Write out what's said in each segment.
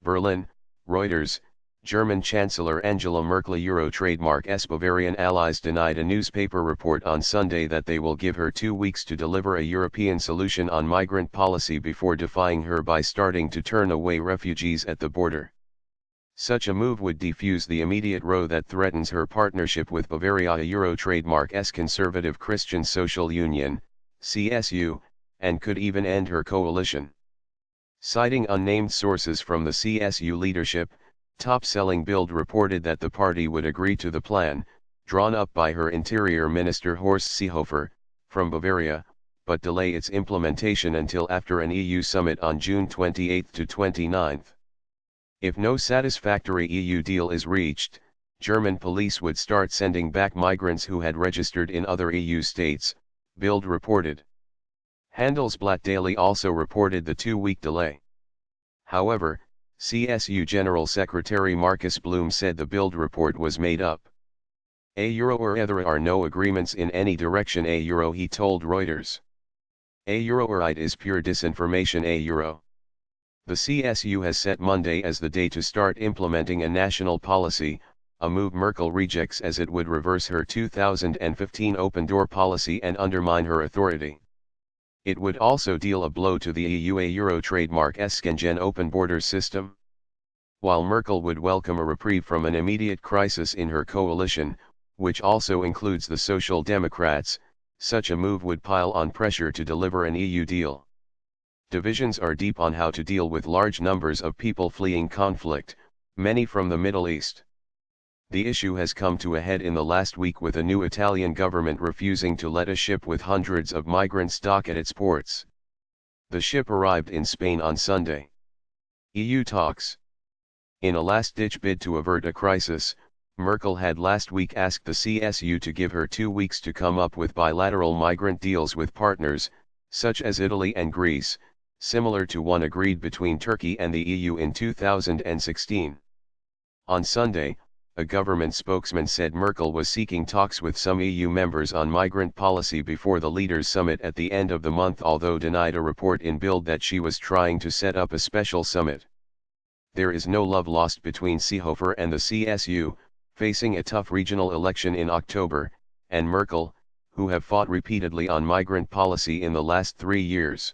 Berlin, Reuters. German Chancellor Angela Merkel Euro trademark Bavarian allies denied a newspaper report on Sunday that they will give her 2 weeks to deliver a European solution on migrant policy before defying her by starting to turn away refugees at the border. Such a move would defuse the immediate row that threatens her partnership with Bavaria, a Euro trademark's Conservative Christian Social Union, CSU, and could even end her coalition. Citing unnamed sources from the CSU leadership, top-selling Bild reported that the party would agree to the plan, drawn up by her Interior Minister Horst Seehofer, from Bavaria, but delay its implementation until after an EU summit on June 28 to 29. If no satisfactory EU deal is reached, German police would start sending back migrants who had registered in other EU states, Bild reported. Handelsblatt Daily also reported the 2-week delay. However, CSU General Secretary Markus Blum said the Bild report was made up. A euro or there are no agreements in any direction a euro, he told Reuters. A euro or it is pure disinformation a euro. The CSU has set Monday as the day to start implementing a national policy, a move Merkel rejects as it would reverse her 2015 open door policy and undermine her authority. It would also deal a blow to the EU Euro trademark Schengen open border system. While Merkel would welcome a reprieve from an immediate crisis in her coalition, which also includes the Social Democrats, such a move would pile on pressure to deliver an EU deal. Divisions are deep on how to deal with large numbers of people fleeing conflict, many from the Middle East. The issue has come to a head in the last week with a new Italian government refusing to let a ship with hundreds of migrants dock at its ports. The ship arrived in Spain on Sunday. EU talks. In a last-ditch bid to avert a crisis, Merkel had last week asked the CSU to give her 2 weeks to come up with bilateral migrant deals with partners, such as Italy and Greece, similar to one agreed between Turkey and the EU in 2016. On Sunday, a government spokesman said Merkel was seeking talks with some EU members on migrant policy before the leaders' summit at the end of the month, although denied a report in Bild that she was trying to set up a special summit. There is no love lost between Seehofer and the CSU, facing a tough regional election in October, and Merkel, who have fought repeatedly on migrant policy in the last 3 years.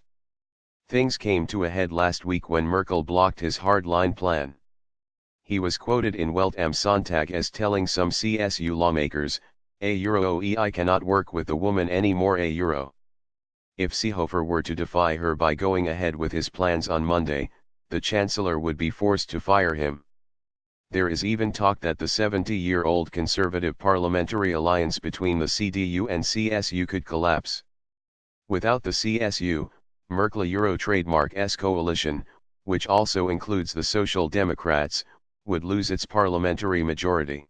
Things came to a head last week when Merkel blocked his hardline plan. He was quoted in Welt am Sonntag as telling some CSU lawmakers, a euro I cannot work with the woman anymore a euro. If Seehofer were to defy her by going ahead with his plans on Monday, the Chancellor would be forced to fire him. There is even talk that the 70-year-old Conservative parliamentary alliance between the CDU and CSU could collapse. Without the CSU, Merkel Euro trademark's coalition, which also includes the Social Democrats, would lose its parliamentary majority.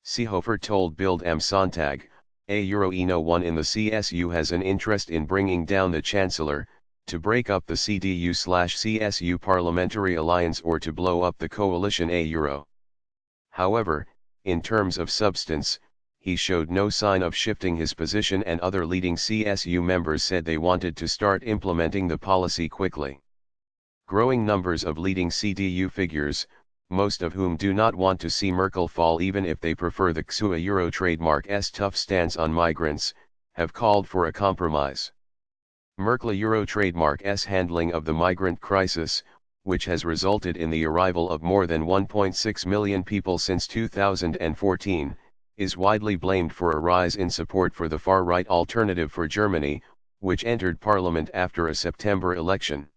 Seehofer told Bild am Sonntag, a euro no one in the CSU has an interest in bringing down the Chancellor, to break up the CDU/CSU parliamentary alliance or to blow up the coalition a euro. However, in terms of substance, he showed no sign of shifting his position, and other leading CSU members said they wanted to start implementing the policy quickly. Growing numbers of leading CDU figures, most of whom do not want to see Merkel fall even if they prefer the CSU Euro trademark's tough stance on migrants, have called for a compromise. Merkel Euro trademark's handling of the migrant crisis, which has resulted in the arrival of more than 1.6 million people since 2014, is widely blamed for a rise in support for the far-right Alternative for Germany, which entered parliament after a September election.